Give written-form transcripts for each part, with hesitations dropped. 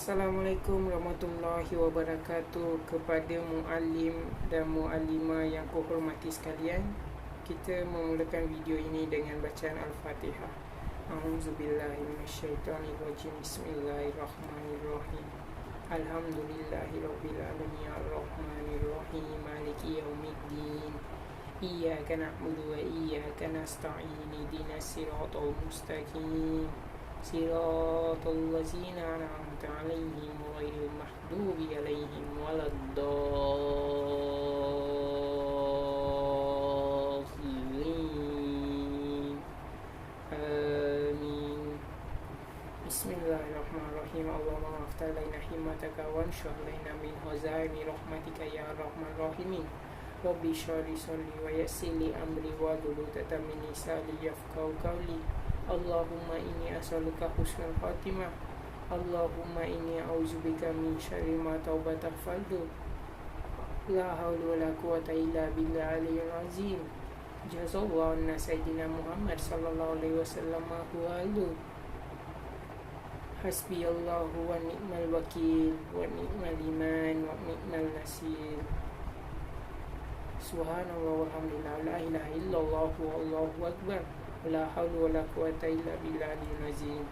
Assalamualaikum warahmatullahi wabarakatuh. Kepada muallim dan muallimah yang kuhormati sekalian, kita memulakan video ini dengan bacaan Al-Fatihah. A'udzubillahi minasyaitonirrajim. Bismillahirrahmanirrahim. Alhamdulillahirabbil alamin arrahmanirrahim maliki yaumiddin. Iyyaka na'budu wa iyyaka nasta'in. Ihdinas siratal mustaqim. Siratal ladzina an'amta 'alaihim ghairil maghdubi 'alaihim waladdallin. Amin. Bismillahirrahmanirrahim. Allahumma aftar lana himmataka wanshuh lana min hazaimi rahmatika ya arhamar rahimin. Rabbi shrah li sadri wa yassir li amri wahlul 'uqdatam min lisani yafqahu qawli. Allahumma inni as'aluka husnul khatimah. Allahumma inni a'udzubika min syarri ma taubata faldu. La haula wala quwata illa billahi aliyyil azim. Jazallahu anna sayyidina Muhammad sallallahu alaihi wasallam wa alu. Hasbiyallahu wa ni'mal wakil wa ni'mal iman wa ni'mal nasir. Subhanallah walhamdulillah la ilaha illallah wallahu akbar. La haula wala quwata illa billahil azim.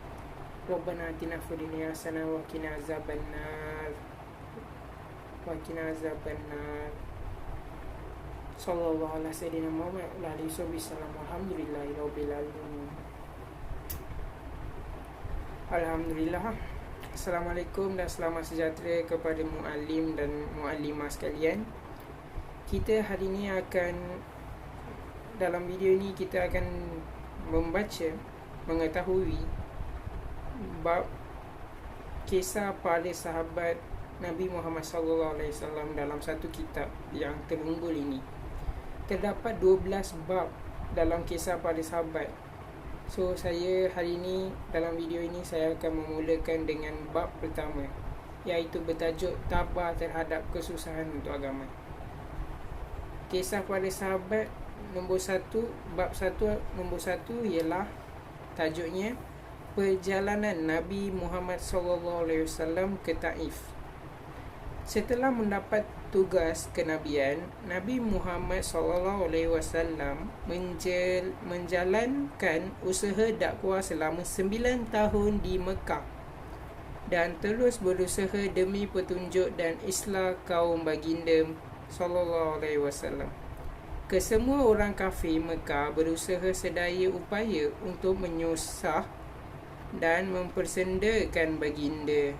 Rabbana atina fid dunya hasanah wa qina azabannar. Sallallahu ala sayyidina Muhammad wa alihi wasallam. Alhamdulillahirabbil alamin. Alhamdulillah. Assalamualaikum dan selamat sejahtera kepada muallim dan muallimah sekalian. Kita hari ini dalam video ini kita akan mengetahui bab kisah para sahabat Nabi Muhammad SAW dalam satu kitab yang terunggul ini. Terdapat 12 bab dalam kisah para sahabat. So saya hari ini dalam video ini saya akan memulakan dengan bab pertama, iaitu bertajuk tabah terhadap kesusahan untuk agama. Kisah para sahabat bab 1 nombor 1 ialah tajuknya Perjalanan Nabi Muhammad SAW ke Taif. Setelah mendapat tugas kenabian, Nabi Muhammad SAW menjalankan usaha dakwah selama 9 tahun di Mekah dan terus berusaha demi petunjuk dan islah kaum baginda SAW. Kesemua orang kafir Mekah berusaha sedaya upaya untuk menyusah dan mempersendakan baginda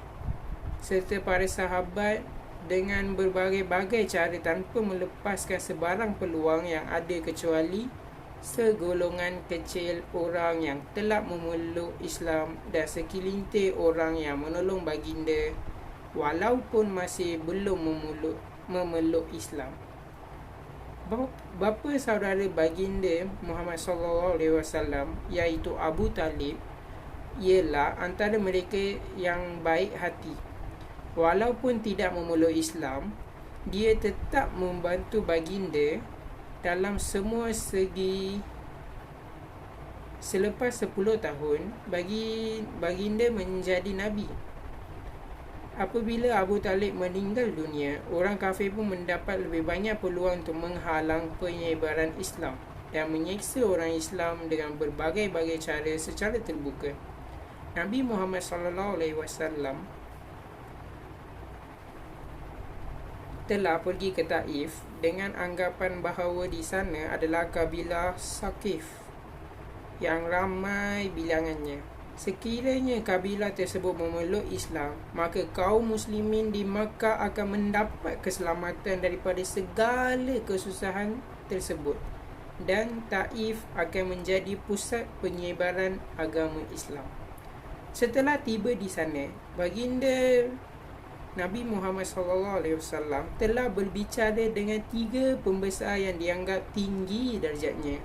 serta para sahabat dengan berbagai-bagai cara tanpa melepaskan sebarang peluang yang ada kecuali segolongan kecil orang yang telah memeluk Islam dan segelintir orang yang menolong baginda walaupun masih belum memeluk Islam. Bapa saudara baginda Muhammad SAW iaitu Abu Talib ialah antara mereka yang baik hati. Walaupun tidak memeluk Islam, dia tetap membantu baginda dalam semua segi. Selepas 10 tahun baginda menjadi Nabi. Apabila Abu Talib meninggal dunia, orang kafir pun mendapat lebih banyak peluang untuk menghalang penyebaran Islam dan menyiksa orang Islam dengan berbagai-bagai cara secara terbuka. Nabi Muhammad SAW telah pergi ke Taif dengan anggapan bahawa di sana adalah kabilah Saqif yang ramai bilangannya. Sekiranya kabilah tersebut memeluk Islam, maka kaum muslimin di Makkah akan mendapat keselamatan daripada segala kesusahan tersebut dan Taif akan menjadi pusat penyebaran agama Islam. Setelah tiba di sana, baginda Nabi Muhammad SAW telah berbicara dengan 3 pembesar yang dianggap tinggi darjatnya.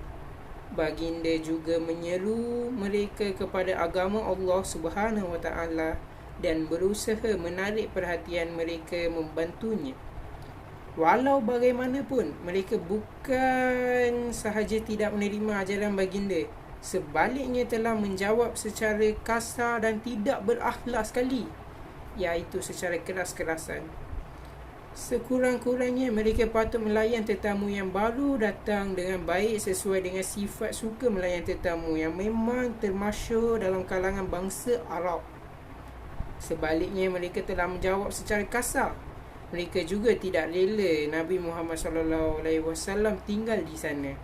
Baginda juga menyeru mereka kepada agama Allah Subhanahu Wa Taala dan berusaha menarik perhatian mereka membantunya. Walau bagaimanapun, mereka bukan sahaja tidak menerima ajaran baginda, sebaliknya telah menjawab secara kasar dan tidak berakhlak sekali. iaitu secara keras-kerasan. Sekurang-kurangnya mereka patut melayan tetamu yang baru datang dengan baik sesuai dengan sifat suka melayan tetamu yang memang termasyhur dalam kalangan bangsa Arab. Sebaliknya, mereka telah menjawab secara kasar. Mereka juga tidak rela Nabi Muhammad SAW tinggal di sana.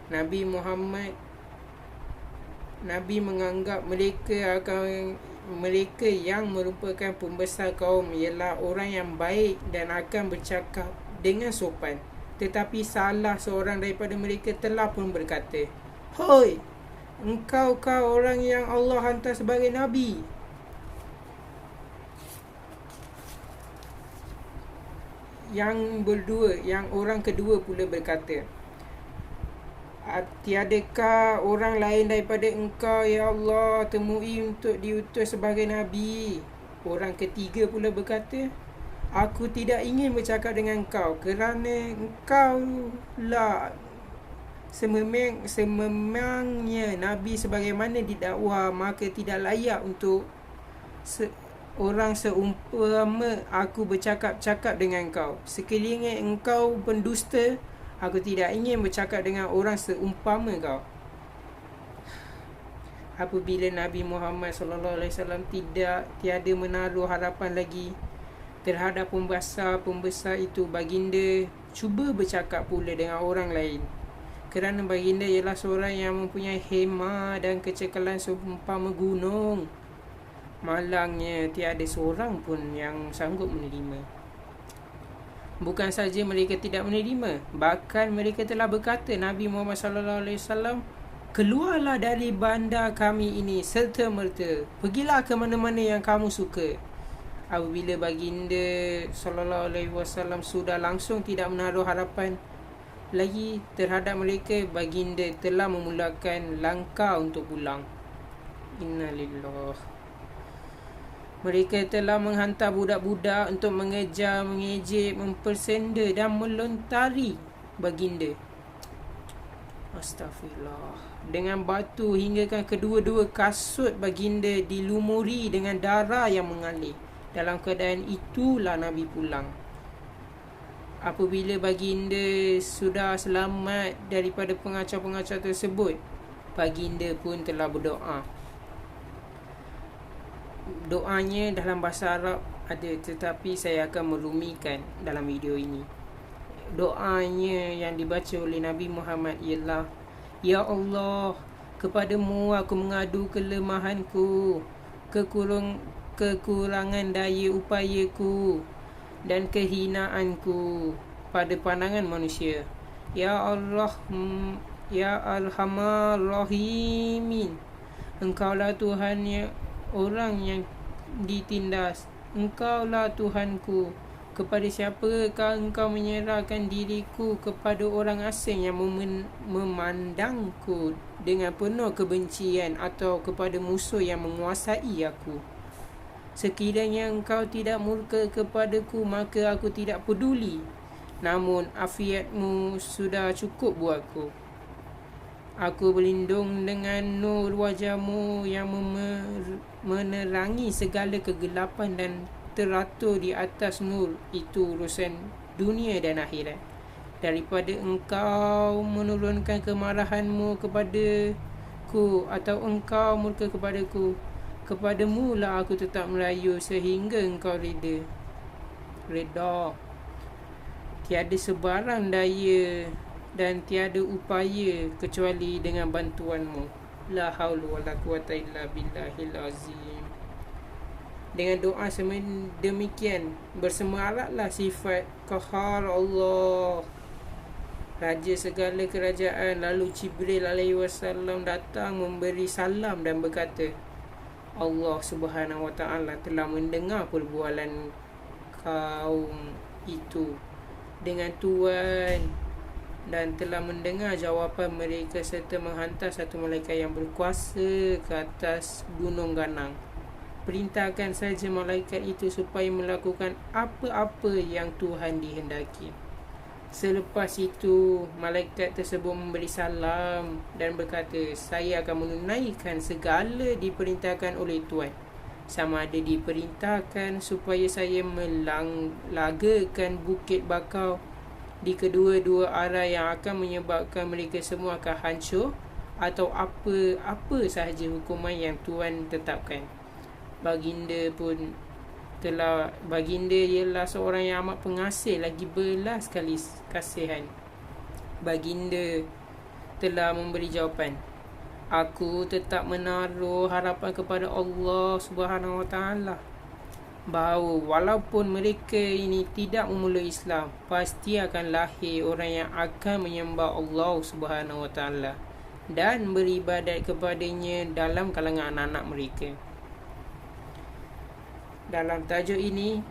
Nabi menganggap mereka yang merupakan pembesar kaum ialah orang yang baik dan akan bercakap dengan sopan. Tetapi salah seorang daripada mereka telah pun berkata, "Hoi, engkau orang yang Allah hantar sebagai Nabi." Yang orang kedua pula berkata, "Tiadakah orang lain daripada engkau, ya Allah, temui untuk diutus sebagai Nabi?" Orang ketiga pula berkata, "Aku tidak ingin bercakap dengan engkau kerana engkau lah sememangnya Nabi sebagaimana didakwa, maka tidak layak untuk orang seumpama aku bercakap-cakap dengan engkau. Sekiranya engkau pendusta, aku tidak ingin bercakap dengan orang seumpama kau." Apabila Nabi Muhammad SAW tiada menaruh harapan lagi terhadap pembesar itu, baginda cuba bercakap pula dengan orang lain. Kerana baginda ialah seorang yang mempunyai hemah dan kecekalan seumpama gunung. Malangnya tiada seorang pun yang sanggup menerima. Bukan saja mereka tidak menerima, bahkan mereka telah berkata, "Nabi Muhammad SAW, keluarlah dari bandar kami ini serta-merta. Pergilah ke mana-mana yang kamu suka." Apabila baginda SAW sudah langsung tidak menaruh harapan lagi terhadap mereka, baginda telah memulakan langkah untuk pulang. Innalillah. Mereka telah menghantar budak-budak untuk mengejar, mengejek, mempersenda dan melontari baginda. Astaghfirullah. Dengan batu hinggakan kedua-dua kasut baginda dilumuri dengan darah yang mengalir. Dalam keadaan itulah Nabi pulang. Apabila baginda sudah selamat daripada pengacau-pengacau tersebut, baginda pun telah berdoa. Doanya dalam bahasa Arab ada, tetapi saya akan merumikan dalam video ini. Doanya yang dibaca oleh Nabi Muhammad ialah, "Ya Allah, kepadamu aku mengadu kelemahanku, kekurangan daya upayaku dan kehinaanku pada pandangan manusia. Ya Allah, ya Arhamar Rahimin, Engkaulah Tuhan yang orang yang ditindas. Engkaulah Tuhanku. Kepada siapakah engkau menyerahkan diriku? Kepada orang asing yang memandangku dengan penuh kebencian, atau kepada musuh yang menguasai aku? Sekiranya engkau tidak murka kepadaku, maka aku tidak peduli. Namun afiatmu sudah cukup buatku. Aku berlindung dengan nur wajahmu yang menerangi segala kegelapan dan teratur di atas nur itu urusan dunia dan akhirat. Daripada engkau menurunkan kemarahanmu kepadaku atau engkau murka kepadaku, kepadamu lah aku tetap merayu sehingga engkau reda. Tiada sebarang daya dan tiada upaya kecuali dengan bantuanmu. La haula wala quwata illa billahil azim. Dengan doa demikian, bersemaraklah sifat qahar Allah, Raja segala kerajaan. Lalu Jibril alaihi-wasallam datang memberi salam dan berkata, Allah Subhanahu wa ta'ala telah mendengar perbualan kaum itu dengan Tuhan dan telah mendengar jawapan mereka serta menghantar satu malaikat yang berkuasa ke atas gunung ganang. Perintahkan saja malaikat itu supaya melakukan apa-apa yang Tuhan dihendaki. Selepas itu, malaikat tersebut memberi salam dan berkata, saya akan menunaikan segala diperintahkan oleh Tuhan. sama ada diperintahkan supaya saya melagakan Bukit Bakau di kedua-dua arah yang akan menyebabkan mereka semua akan hancur, atau apa sahaja hukuman yang Tuhan tetapkan. Baginda ialah seorang yang amat pengasih lagi belas kali kasihan. Baginda telah memberi jawapan, aku tetap menaruh harapan kepada Allah Subhanahu Wa Taala bahawa walaupun mereka ini tidak memulai Islam, pasti akan lahir orang yang akan menyembah Allah Subhanahu Wa Taala dan beribadat kepadanya dalam kalangan anak-anak mereka. Dalam tajuk ini,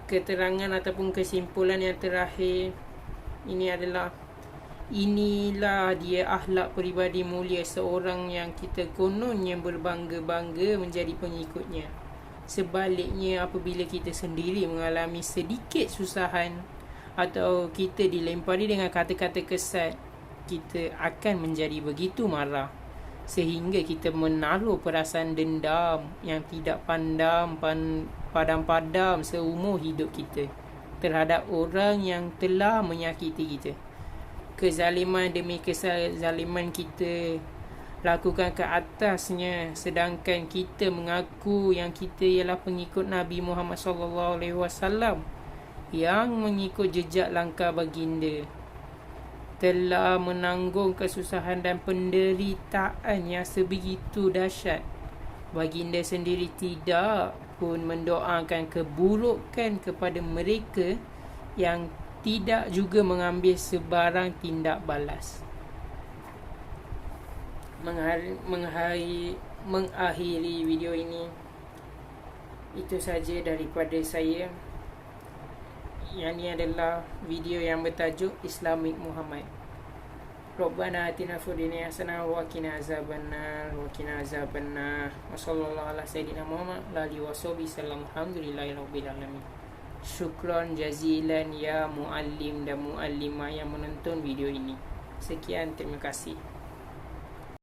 keterangan ataupun kesimpulan yang terakhir ini adalah, inilah dia akhlak peribadi mulia seorang yang kita kononnya berbangga-bangga menjadi pengikutnya. Sebaliknya, apabila kita sendiri mengalami sedikit susahan atau kita dilempari dengan kata-kata kesat, kita akan menjadi begitu marah sehingga kita menaruh perasaan dendam yang tidak padam-padam seumur hidup kita terhadap orang yang telah menyakiti kita. Kezaliman demi kezaliman kita lakukan ke atasnya, sedangkan kita mengaku yang kita ialah pengikut Nabi Muhammad SAW yang mengikut jejak langkah baginda, telah menanggung kesusahan dan penderitaan yang sebegitu dahsyat. Baginda sendiri tidak pun mendoakan keburukan kepada mereka yang tidak juga mengambil sebarang tindak balas. Mengakhiri video ini, itu saja daripada saya. Yang ni adalah video yang bertajuk Islamic Muhammad. Rabbana atina fid dunya hasanah wa qina azabannar wa sallallahu ala sayyidina Muhammad wa alihi wasallam. Alhamdulillahirabbil alamin. Syukran jazilan ya muallim dan muallimah yang menonton video ini. Sekian, terima kasih.